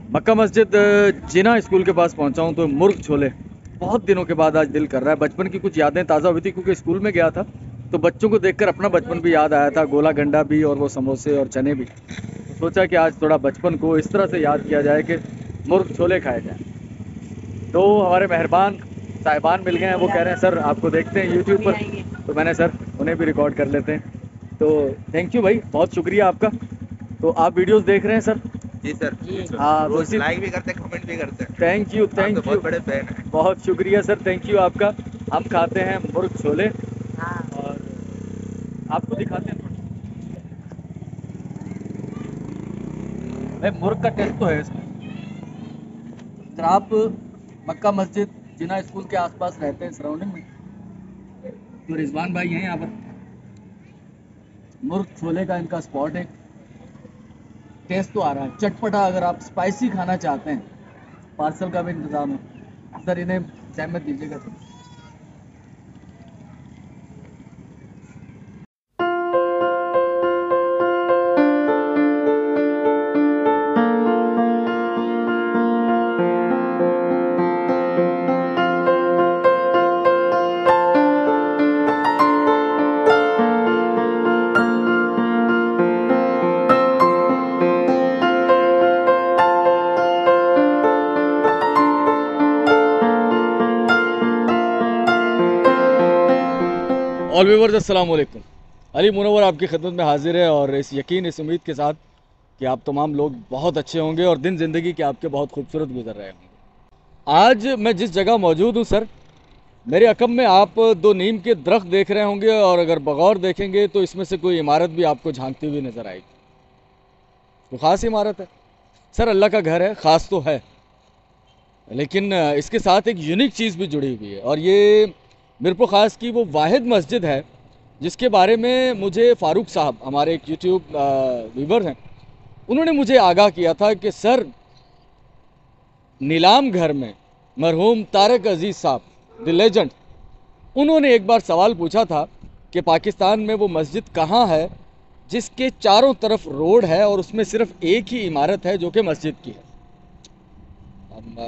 मक्का मस्जिद जिना स्कूल के पास पहुंचा हूं तो मुर्ग छोले बहुत दिनों के बाद आज दिल कर रहा है। बचपन की कुछ यादें ताज़ा हुई थी क्योंकि स्कूल में गया था तो बच्चों को देखकर अपना बचपन भी याद आया था, गोला गंडा भी और वो समोसे और चने भी। तो सोचा कि आज थोड़ा बचपन को इस तरह से याद किया जाए कि मुर्ग छोले खाए जाएं। तो हमारे मेहरबान साहिबान मिल गए हैं, वो कह रहे हैं सर आपको देखते हैं यूट्यूब पर, तो मैंने सर उन्हें भी रिकॉर्ड कर लेते हैं। तो थैंक यू भाई, बहुत शुक्रिया आपका। तो आप वीडियोस देख रहे हैं सर? जी सर, जी सर। हाँ, तो रोज इसी लाइक भी करते हैं, कमेंट भी करते हैं। थैंक यू आप तो थैंक यू, बहुत बड़े फैन हैं। बहुत शुक्रिया सर, थैंक यू आपका। हम खाते हैं मुर्ग छोले हाँ। और आपको दिखाते हैं थोड़ा। भाई मुर्ग का टेस्ट तो है इसमें। अगर आप मक्का मस्जिद जिना स्कूल के आसपास रहते हैं सराउंडिंग में, तो रिजवान भाई हैं यहाँ पर। मुर्ग छोले का इनका स्पॉट है। टेस्ट तो आ रहा है चटपटा। अगर आप स्पाइसी खाना चाहते हैं, पार्सल का भी इंतजाम है सर, इन्हें सहमत दीजिएगा सर। ऑल व्यूवर्स अस्सलाम वालेकुम। अली मुनव्वर आपकी खिदमत में हाजिर है और इस यकीन, इस उम्मीद के साथ कि आप तमाम लोग बहुत अच्छे होंगे और दिन ज़िंदगी के आपके बहुत खूबसूरत गुजर रहे होंगे। आज मैं जिस जगह मौजूद हूँ सर, मेरे अकब में आप दो नीम के दरख्त देख रहे होंगे और अगर बगौर देखेंगे तो इसमें से कोई इमारत भी आपको झांकती हुई नज़र आएगी। तो ख़ास इमारत है सर, अल्लाह का घर है, ख़ास तो है, लेकिन इसके साथ एक यूनिक चीज़ भी जुड़ी हुई है और ये मीरपुर ख़ास की वो वाहिद मस्जिद है जिसके बारे में मुझे फ़ारूक साहब, हमारे एक यूट्यूब व्यूवर हैं, उन्होंने मुझे आगाह किया था कि सर नीलाम घर में मरहूम तारक अजीज़ साहब द लेजेंड, उन्होंने एक बार सवाल पूछा था कि पाकिस्तान में वो मस्जिद कहाँ है जिसके चारों तरफ रोड है और उसमें सिर्फ एक ही इमारत है जो कि मस्जिद की है।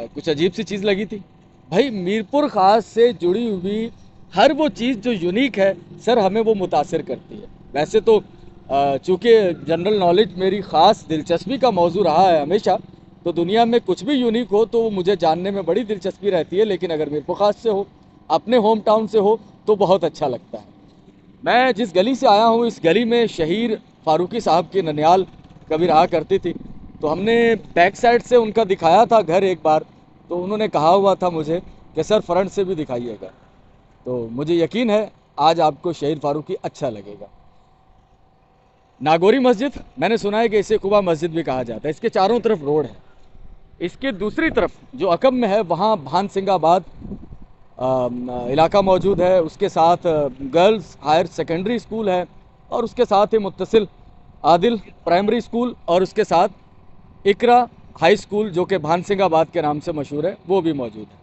कुछ अजीब सी चीज़ लगी थी भाई। मीरपुर ख़ास से जुड़ी हुई हर वो चीज़ जो यूनिक है सर, हमें वो मुतासिर करती है। वैसे तो चूँकि जनरल नॉलेज मेरी ख़ास दिलचस्पी का मौजू रहा है हमेशा, तो दुनिया में कुछ भी यूनिक हो तो वो मुझे जानने में बड़ी दिलचस्पी रहती है, लेकिन अगर मीरपुर ख़ास से हो, अपने होम टाउन से हो, तो बहुत अच्छा लगता है। मैं जिस गली से आया हूँ, इस गली में शहीर फारूकी साहब की ननियाल कभी रहा करती थी, तो हमने बैक साइड से उनका दिखाया था घर एक बार, तो उन्होंने कहा हुआ था मुझे कि सर फ्रंट से भी दिखाइएगा। तो मुझे यकीन है आज आपको शहीद फारूकी अच्छा लगेगा। नागौरी मस्जिद, मैंने सुना है कि इसे कुबा मस्जिद भी कहा जाता है। इसके चारों तरफ रोड है। इसके दूसरी तरफ जो अकब में है वहाँ भान सिंगाबाद इलाका मौजूद है, उसके साथ गर्ल्स हायर सेकेंडरी स्कूल है और उसके साथ ही मुत्तसिल आदिल प्राइमरी स्कूल और उसके साथ इकरा हाई स्कूल जो कि भान सिंगाबाद के नाम से मशहूर है, वो भी मौजूद है।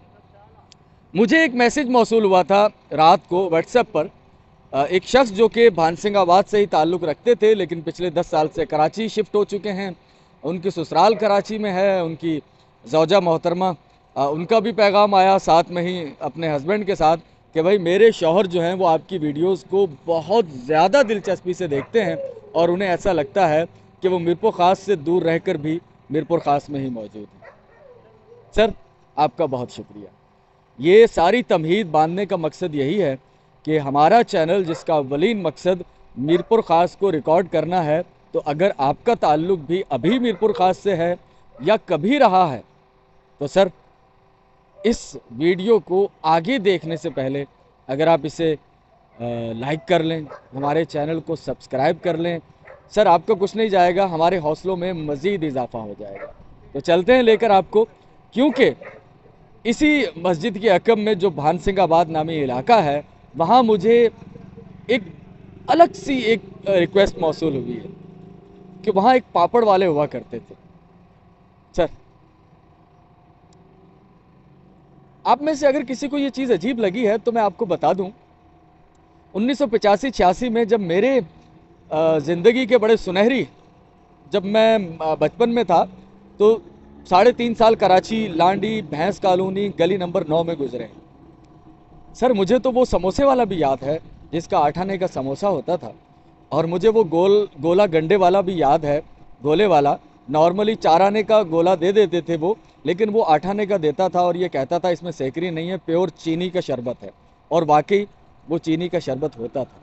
मुझे एक मैसेज मौसूल हुआ था रात को व्हाट्सएप पर, एक शख्स जो कि भान सिंगाबाद से ही ताल्लुक़ रखते थे लेकिन पिछले 10 साल से कराची शिफ्ट हो चुके हैं, उनकी ससुराल कराची में है, उनकी ज़ौजा मोहतरमा, उनका भी पैगाम आया साथ में ही अपने हस्बैंड के साथ कि भाई मेरे शौहर जो हैं वो आपकी वीडियोस को बहुत ज़्यादा दिलचस्पी से देखते हैं और उन्हें ऐसा लगता है कि वो मीरपुर ख़ास से दूर रहकर भी मीरपुर ख़ास में ही मौजूद हैं। सर आपका बहुत शुक्रिया। ये सारी तमहीद बांधने का मकसद यही है कि हमारा चैनल, जिसका अव्वलीन मकसद मीरपुर ख़ास को रिकॉर्ड करना है, तो अगर आपका ताल्लुक़ भी अभी मीरपुर ख़ास से है या कभी रहा है, तो सर इस वीडियो को आगे देखने से पहले अगर आप इसे लाइक कर लें, हमारे चैनल को सब्सक्राइब कर लें, सर आपका कुछ नहीं जाएगा, हमारे हौसलों में मज़ीद इजाफ़ा हो जाएगा। तो चलते हैं लेकर आपको, क्योंकि इसी मस्जिद के अकब में जो भान सिंगाबाद नामी इलाका है, वहाँ मुझे एक अलग सी एक रिक्वेस्ट मौसूल हुई है कि वहाँ एक पापड़ वाले हुआ करते थे। सर आप में से अगर किसी को ये चीज़ अजीब लगी है तो मैं आपको बता दूं, 1985-86 में जब मेरे ज़िंदगी के बड़े सुनहरी, जब मैं बचपन में था, तो 3.5 साल कराची लांडी भैंस कॉलोनी गली नंबर 9 में गुजरे हैं। सर मुझे तो वो समोसे वाला भी याद है जिसका 8 आने का समोसा होता था, और मुझे वो गोला गंडे वाला भी याद है, गोले वाला। नॉर्मली 4 आने का गोला दे देते थे वो, लेकिन वो 8 आने का देता था और ये कहता था इसमें सेकरी नहीं है, प्योर चीनी का शरबत है, और वाकई वो चीनी का शरबत होता था।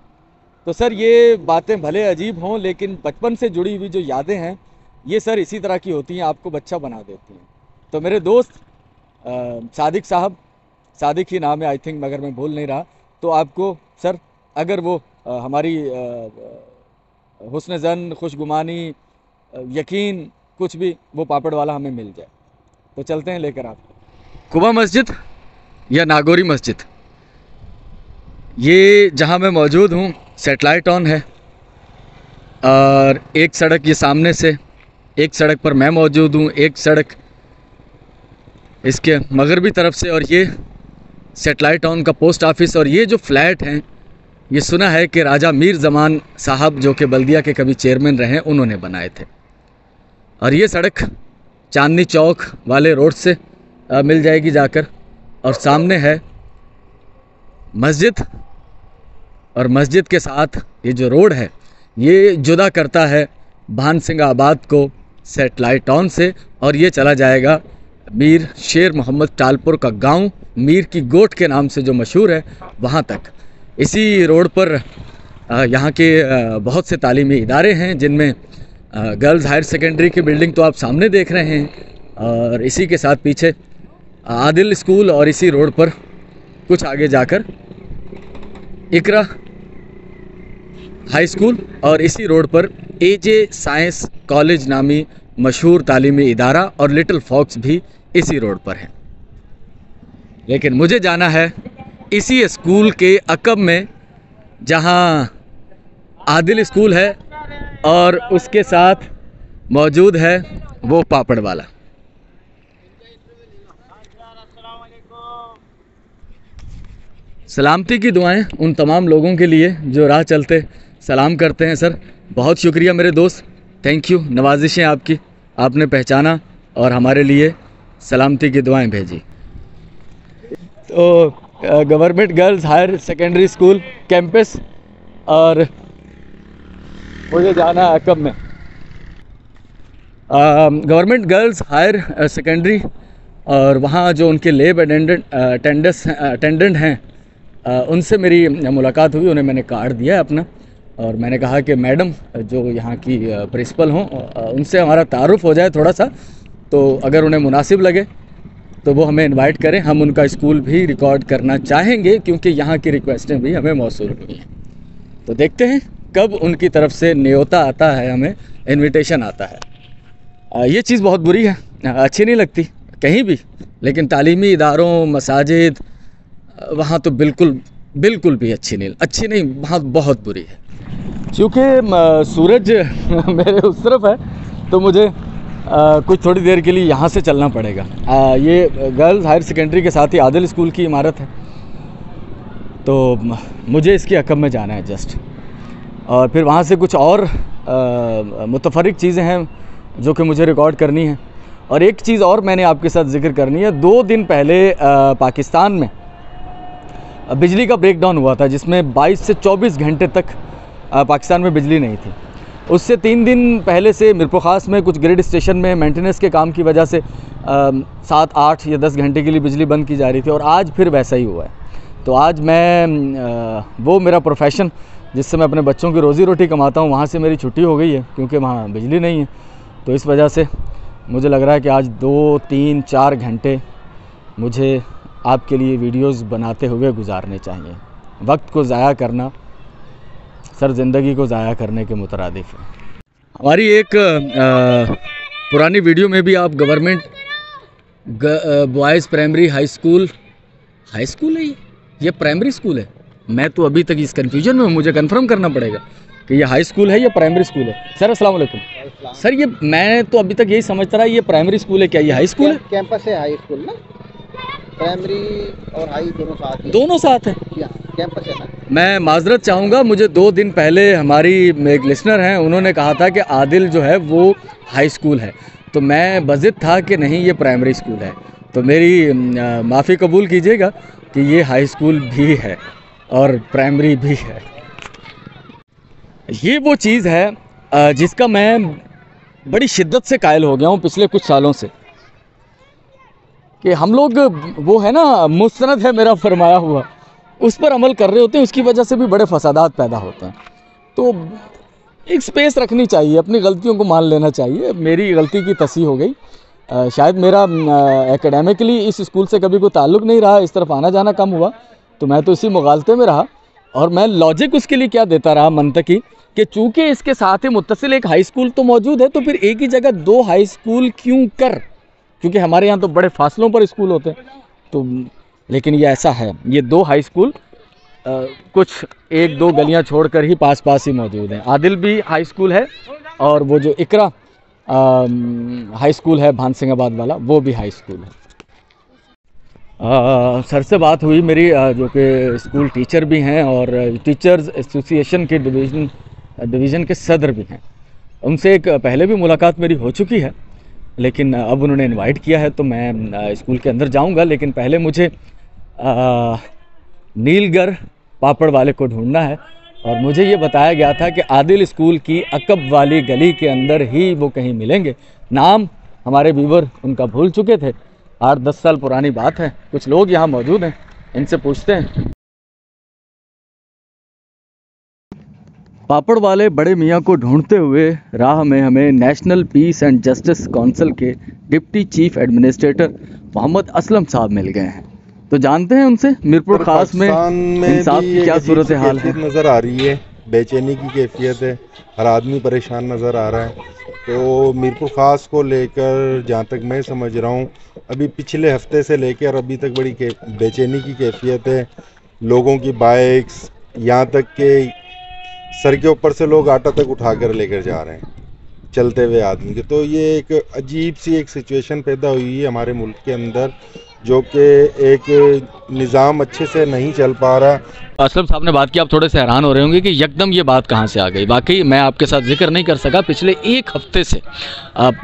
तो सर ये बातें भले अजीब हों, लेकिन बचपन से जुड़ी हुई जो यादें हैं ये सर इसी तरह की होती हैं, आपको बच्चा बना देती हैं। तो मेरे दोस्त सादिक साहब, सादिक ही नाम है आई थिंक, मगर मैं भूल नहीं रहा, तो आपको सर अगर वो हमारी हुस्न ज़न, खुशगुमानी, यकीन, कुछ भी, वो पापड़ वाला हमें मिल जाए तो चलते हैं लेकर आप। कुबा मस्जिद या नागौरी मस्जिद, ये जहाँ मैं मौजूद हूँ सेटेलाइट ऑन है, और एक सड़क ये सामने से, एक सड़क पर मैं मौजूद हूँ, एक सड़क इसके मगरबी तरफ से, और ये सेटेलाइट ऑन का पोस्ट ऑफिस। और ये जो फ्लैट हैं ये सुना है कि राजा मीर ज़मान साहब जो कि बल्दिया के कभी चेयरमैन रहे उन्होंने बनाए थे। और ये सड़क चांदनी चौक वाले रोड से मिल जाएगी जाकर, और सामने है मस्जिद, और मस्जिद के साथ ये जो रोड है ये जुदा करता है भानसिंगाबाद को सेटेलाइट ऑन से, और ये चला जाएगा मीर शेर मोहम्मद टालपुर का गांव, मीर की गोट के नाम से जो मशहूर है, वहाँ तक। इसी रोड पर यहाँ के बहुत से तालीमी इदारे हैं, जिनमें गर्ल्स हायर सेकेंडरी की बिल्डिंग तो आप सामने देख रहे हैं, और इसी के साथ पीछे आदिल स्कूल, और इसी रोड पर कुछ आगे जाकर इकरा हाई स्कूल, और इसी रोड पर एजे साइंस कॉलेज नामी मशहूर तालीमी इदारा, और लिटिल फॉक्स भी इसी रोड पर है। लेकिन मुझे जाना है इसी स्कूल के अकब में, जहां आदिल स्कूल है और उसके साथ मौजूद है वो पापड़ वाला। सलामती की दुआएं उन तमाम लोगों के लिए जो राह चलते सलाम करते हैं। सर बहुत शुक्रिया मेरे दोस्त, थैंक यू, नवाजिशें आपकी, आपने पहचाना और हमारे लिए सलामती की दुआएं भेजी। तो government girls higher secondary school campus, और मुझे जाना है अकब में। गवर्नमेंट गर्ल्स हायर सेकेंडरी, और वहाँ जो उनके लेब अटेंडेंट हैं उनसे मेरी मुलाकात हुई, उन्हें मैंने कार्ड दिया है अपना, और मैंने कहा कि मैडम जो यहाँ की प्रिंसिपल हों उनसे हमारा तारुफ हो जाए थोड़ा सा, तो अगर उन्हें मुनासिब लगे तो वो हमें इनवाइट करें, हम उनका स्कूल भी रिकॉर्ड करना चाहेंगे, क्योंकि यहाँ की रिक्वेस्टें भी हमें मौसूल हुई हैं। तो देखते हैं कब उनकी तरफ से न्योता आता है, हमें इनविटेशन आता है। ये चीज़ बहुत बुरी है, अच्छी नहीं लगती कहीं भी, लेकिन तालीमी इदारों, मसाजिद, वहाँ तो बिल्कुल भी अच्छी नहीं, वहाँ बहुत बुरी है। क्योंकि सूरज मेरे उस तरफ है, तो मुझे कुछ थोड़ी देर के लिए यहाँ से चलना पड़ेगा। ये गर्ल्स हायर सेकेंडरी के साथ ही आदिल स्कूल की इमारत है, तो मुझे इसके अकब में जाना है जस्ट, और फिर वहाँ से कुछ और मुतफरिक चीज़ें हैं जो कि मुझे रिकॉर्ड करनी है। और एक चीज़ और मैंने आपके साथ जिक्र करनी है। 2 दिन पहले पाकिस्तान में बिजली का ब्रेकडाउन हुआ था, जिसमें 22 से 24 घंटे तक पाकिस्तान में बिजली नहीं थी। उससे 3 दिन पहले से मिरपुर ख़ास में कुछ ग्रिड स्टेशन में मेंटेनेंस के काम की वजह से 7, 8 या 10 घंटे के लिए बिजली बंद की जा रही थी, और आज फिर वैसा ही हुआ है। तो आज मैं वो मेरा प्रोफेशन जिससे मैं अपने बच्चों की रोज़ी रोटी कमाता हूँ, वहाँ से मेरी छुट्टी हो गई है, क्योंकि वहाँ बिजली नहीं है। तो इस वजह से मुझे लग रहा है कि आज 2, 3, 4 घंटे मुझे आपके लिए वीडियोस बनाते हुए गुजारने चाहिए। वक्त को ज़ाया करना सर ज़िंदगी को ज़ाया करने के मुतरादिफ है। हमारी एक पुरानी वीडियो में भी आप government boys primary high school है ये प्राइमरी स्कूल है? मैं तो अभी तक इस कन्फ्यूजन में हूँ, मुझे कंफर्म करना पड़ेगा कि ये हाई स्कूल है या प्राइमरी स्कूल है। सर अस्सलाम वालेकुम। सर ये मैं तो अभी तक यही समझता रहा ये प्राइमरी स्कूल है, क्या ये हाई स्कूल है? कैंपस है हाई स्कूल ना, प्राइमरी और हाई दोनों साथ है, कैंपस है ना। मैं माजरत चाहूँगा, मुझे 2 दिन पहले हमारी एक लिसनर हैं, उन्होंने कहा था कि आदिल जो है वो हाई स्कूल है, तो मैं बज़िद था कि नहीं ये प्राइमरी स्कूल है। तो मेरी माफ़ी कबूल कीजिएगा कि ये हाई स्कूल भी है और प्राइमरी भी है। ये वो चीज़ है जिसका मैं बड़ी शिद्दत से कायल हो गया हूँ पिछले कुछ सालों से, कि हम लोग वो है ना मुस्तनद है मेरा फरमाया हुआ, उस पर अमल कर रहे होते हैं, उसकी वजह से भी बड़े फसादात पैदा होते हैं। तो एक स्पेस रखनी चाहिए, अपनी गलतियों को मान लेना चाहिए। मेरी गलती की तस्हीह हो गई। शायद मेरा एकेडमिकली इस स्कूल से कभी कोई ताल्लुक़ नहीं रहा, इस तरफ आना जाना कम हुआ, तो मैं तो इसी मुगालते में रहा। और मैं लॉजिक उसके लिए क्या देता रहा मंतकी, कि चूँकि इसके साथ ही मुत्तसिल एक हाई स्कूल तो मौजूद है, तो फिर एक ही जगह 2 हाई स्कूल क्यों कर, क्योंकि हमारे यहाँ तो बड़े फासलों पर स्कूल होते हैं। तो लेकिन ये ऐसा है, ये 2 हाई स्कूल कुछ 1-2 गलियां छोड़कर ही पास पास ही मौजूद हैं। आदिल भी हाई स्कूल है और वो जो इकरा हाई स्कूल है भानसिंगाबाद वाला, वो भी हाई स्कूल है। सर से बात हुई मेरी, जो कि स्कूल टीचर भी हैं और टीचर्स एसोसिएशन के डिवीज़न के सदर भी हैं। उनसे एक पहले भी मुलाकात मेरी हो चुकी है, लेकिन अब उन्होंने इनवाइट किया है तो मैं स्कूल के अंदर जाऊंगा। लेकिन पहले मुझे नीलगर पापड़ वाले को ढूंढना है, और मुझे ये बताया गया था कि आदिल स्कूल की अकब वाली गली के अंदर ही वो कहीं मिलेंगे। नाम हमारे व्यूवर उनका भूल चुके थे, 8-10 साल पुरानी बात है। कुछ लोग यहाँ मौजूद हैं, इनसे पूछते हैं। पापड़ वाले बड़े मियाँ को ढूंढते हुए राह में हमें national peace and justice council के deputy chief administrator Mohammad Aslam साहब मिल गए हैं, तो जानते हैं उनसे मीरपुर खास में इंसाफ की क्या सूरत हाल है। नज़र आ रही है, बेचैनी की कैफियत है, हर आदमी परेशान नज़र आ रहा है। तो मीरपुर खास को लेकर जहाँ तक मैं समझ रहा हूँ, अभी पिछले हफ्ते से लेकर अभी तक बड़ी बेचैनी की कैफियत है। लोगों की बाइक्स, यहाँ तक के सर के ऊपर से लोग आटा तक उठा कर लेकर जा रहे हैं चलते हुए आदमी के। तो ये एक अजीब सी एक सिचुएशन पैदा हुई है हमारे मुल्क के अंदर, जो कि एक निज़ाम अच्छे से नहीं चल पा रहा। असलम साहब ने बात की, आप थोड़े से हैरान हो रहे होंगे कि यकदम ये बात कहाँ से आ गई। वाकई मैं आपके साथ जिक्र नहीं कर सका, पिछले 1 हफ्ते से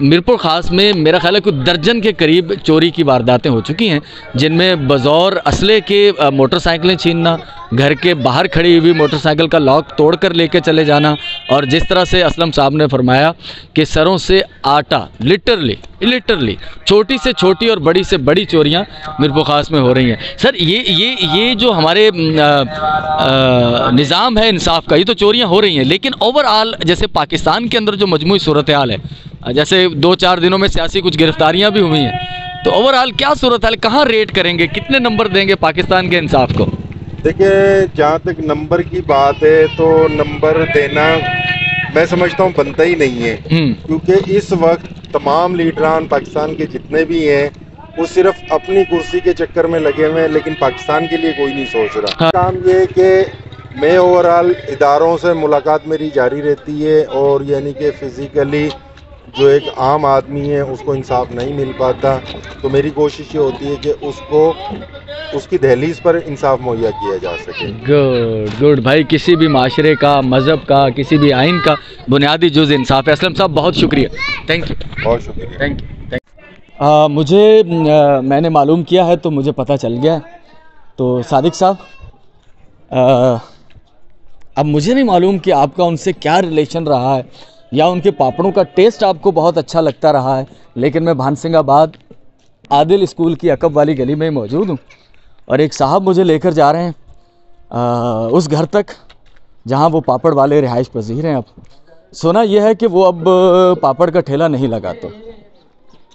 मीरपुर खास में मेरा ख्याल है कुछ दर्जन के करीब चोरी की वारदातें हो चुकी हैं, जिनमें बज़ौर असले के मोटरसाइकिलें छीनना, घर के बाहर खड़ी हुई मोटरसाइकिल का लॉक तोड़कर लेके चले जाना, और जिस तरह से असलम साहब ने फरमाया कि सरों से आटा लिटरली छोटी से छोटी और बड़ी से बड़ी चोरियां मीरपुर खास में हो रही हैं। सर ये जो हमारे निज़ाम है इंसाफ का, ये तो चोरियां हो रही हैं, लेकिन ओवरऑल जैसे पाकिस्तान के अंदर जो मजमूई सूरत हाल है, जैसे 2-4 दिनों में सियासी कुछ गिरफ्तारियां भी हुई हैं, तो ओवरऑल क्या सूरत हाल, कहाँ रेट करेंगे, कितने नंबर देंगे पाकिस्तान के इंसाफ को? देखिए, जहाँ तक नंबर की बात है तो नंबर देना मैं समझता हूँ बनता ही नहीं है, क्योंकि इस वक्त तमाम लीडरान पाकिस्तान के जितने भी हैं वो सिर्फ अपनी कुर्सी के चक्कर में लगे हुए हैं, लेकिन पाकिस्तान के लिए कोई नहीं सोच रहा। काम ये है कि मैं ओवरऑल इदारों से मुलाकात मेरी जारी रहती है, और यानी कि फिज़िकली जो एक आम आदमी है उसको इंसाफ नहीं मिल पाता, तो मेरी कोशिश ये होती है कि उसको उसकी दहलीज पर इंसाफ मुहैया किया जा सके। गुड भाई, किसी भी माशरे का, मज़हब का, किसी भी आइन का बुनियादी जुज़ इंसाफ है। असलम साहब बहुत शुक्रिया, थैंक यू। बहुत शुक्रिया, थैंक यू। मुझे मैंने मालूम किया है तो मुझे पता चल गया। तो सादिक साहब, अब मुझे नहीं मालूम कि आपका उनसे क्या रिलेशन रहा है, या उनके पापड़ों का टेस्ट आपको बहुत अच्छा लगता रहा है, लेकिन मैं भानसिंगाबाद आदिल स्कूल की अकब वाली गली में मौजूद हूँ, और एक साहब मुझे लेकर जा रहे हैं उस घर तक जहाँ वो पापड़ वाले रिहाइश पजीर हैं। अब सुना यह है कि वो अब पापड़ का ठेला नहीं लगाते।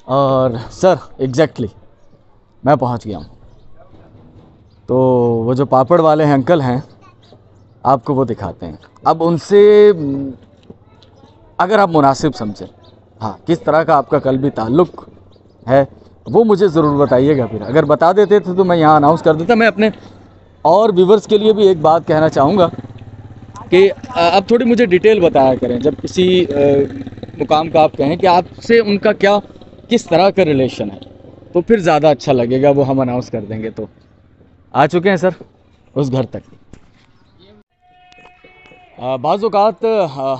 और सर एग्जैक्टली मैं पहुँच गया हूँ। तो वो जो पापड़ वाले हैं अंकल हैं, आपको वो दिखाते हैं। अब उनसे अगर आप मुनासिब समझें, हाँ, किस तरह का आपका कल भी ताल्लुक़ है वो मुझे ज़रूर बताइएगा। फिर अगर बता देते थे तो मैं यहाँ अनाउंस कर देता। मैं अपने और व्यूवर्स के लिए भी एक बात कहना चाहूँगा कि आप थोड़ी मुझे डिटेल बताया करें जब किसी मुकाम का आप कहें कि आपसे उनका क्या किस तरह का रिलेशन है, तो फिर ज़्यादा अच्छा लगेगा, वो हम अनाउंस कर देंगे। तो आ चुके हैं सर उस घर तक। बाज़ औक़ात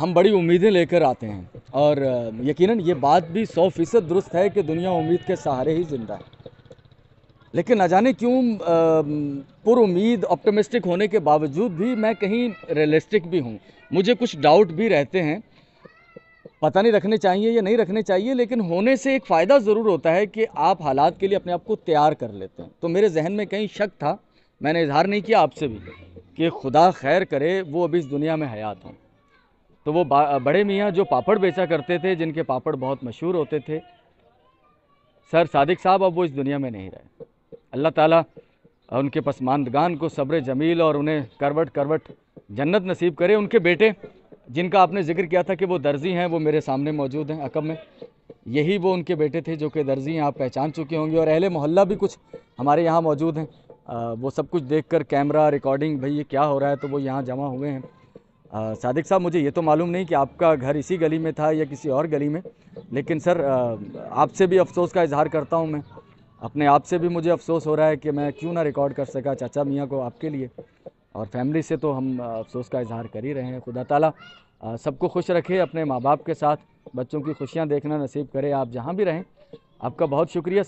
हम बड़ी उम्मीदें लेकर आते हैं और यकीनन ये बात भी 100% दुरुस्त है कि दुनिया उम्मीद के सहारे ही ज़िंदा है। लेकिन न जाने क्यों पुरुम्मीद ऑप्टिमिस्टिक होने के बावजूद भी मैं कहीं रियलिस्टिक भी हूँ। मुझे कुछ डाउट भी रहते हैं, पता नहीं रखने चाहिए या नहीं रखने चाहिए, लेकिन होने से एक फ़ायदा ज़रूर होता है कि आप हालात के लिए अपने आप को तैयार कर लेते हैं। तो मेरे जहन में कहीं शक था, मैंने इजहार नहीं किया आपसे भी कि खुदा खैर करे वो अभी इस दुनिया में हयात हों। तो वो बड़े मियाँ जो पापड़ बेचा करते थे, जिनके पापड़ बहुत मशहूर होते थे, सर सादिक साहब, अब वो इस दुनिया में नहीं रहे। अल्लाह ताला उनके पसमानदगान को सब्र जमील और उन्हें करवट करवट जन्नत नसीब करे। उनके बेटे जिनका आपने जिक्र किया था कि वो दर्जी हैं, वो मेरे सामने मौजूद हैं अकब में। यही वो उनके बेटे थे जो कि दर्जी हैं, आप पहचान चुके होंगे। और अहले मोहल्ला भी कुछ हमारे यहाँ मौजूद हैं, वो सब कुछ देखकर कैमरा रिकॉर्डिंग, भाई ये क्या हो रहा है, तो वो यहाँ जमा हुए हैं। सादिक साहब, मुझे ये तो मालूम नहीं कि आपका घर इसी गली में था या किसी और गली में, लेकिन सर आपसे भी अफसोस का इजहार करता हूँ मैं। अपने आप से भी मुझे अफसोस हो रहा है कि मैं क्यों ना रिकॉर्ड कर सका चाचा मियाँ को आपके लिए। और फैमिली से तो हम अफसोस का इजहार कर ही रहे हैं। खुदा ताला सबको खुश रखे, अपने माँ बाप के साथ बच्चों की खुशियाँ देखना नसीब करे, आप जहाँ भी रहें। आपका बहुत शुक्रिया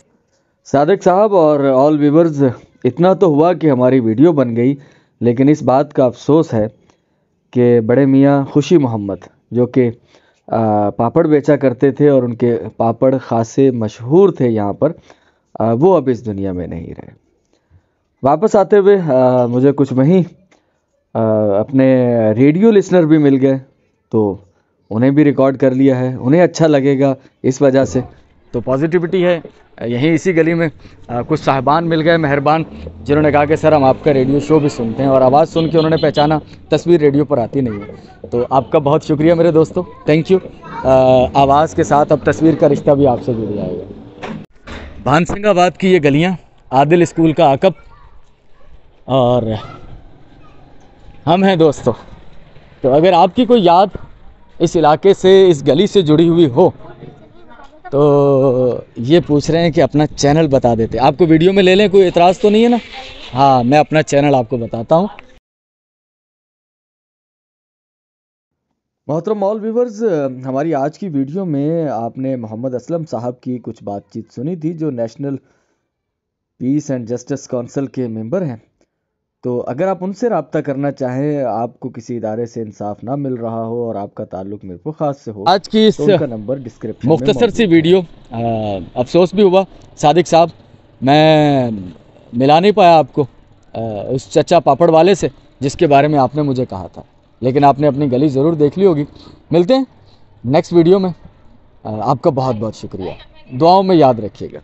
सादिक साहब। और ऑल व्यूअर्स, इतना तो हुआ कि हमारी वीडियो बन गई, लेकिन इस बात का अफसोस है कि बड़े मियाँ खुशी मोहम्मद जो कि पापड़ बेचा करते थे और उनके पापड़ खासे मशहूर थे यहाँ पर, वो अब इस दुनिया में नहीं रहे। वापस आते हुए मुझे कुछ वहीं अपने रेडियो लिसनर भी मिल गए, तो उन्हें भी रिकॉर्ड कर लिया है, उन्हें अच्छा लगेगा इस वजह से। तो पॉजिटिविटी है। यहीं इसी गली में कुछ साहबान मिल गए मेहरबान, जिन्होंने कहा कि सर हम आपका रेडियो शो भी सुनते हैं, और आवाज़ सुन के उन्होंने पहचाना तस्वीर रेडियो पर आती नहीं है। तो आपका बहुत शुक्रिया मेरे दोस्तों, थैंक यू। आवाज़ के साथ अब तस्वीर का रिश्ता भी आपसे जुड़ जाएगा। भानसिंगाबाद की ये गलियाँ, आदिल स्कूल का अकब, और हम हैं दोस्तों। तो अगर आपकी कोई याद इस इलाके से, इस गली से जुड़ी हुई हो, तो ये पूछ रहे हैं कि अपना चैनल बता देते। आपको वीडियो में ले लें, कोई एतराज़ तो नहीं है ना? हाँ, मैं अपना चैनल आपको बताता हूँ। मोहतरम ऑल व्यूअर्स, हमारी आज की वीडियो में आपने मोहम्मद असलम साहब की कुछ बातचीत सुनी थी, जो national peace and justice council के मेंबर हैं। तो अगर आप उनसे रब्ता करना चाहें, आपको किसी इदारे से इंसाफ ना मिल रहा हो और आपका ताल्लुक मिरपुर खास से हो, आज की इस तो उनका नंबर डिस्क्रिप्शन में मुख्तसर सी वीडियो। अफसोस भी हुआ सादिक साहब, मैं मिला नहीं पाया आपको उस चचा पापड़ वाले से जिसके बारे में आपने मुझे कहा था, लेकिन आपने अपनी गली ज़रूर देख ली होगी। मिलते हैं नेक्स्ट वीडियो में। आपका बहुत बहुत शुक्रिया, दुआओं में याद रखिएगा।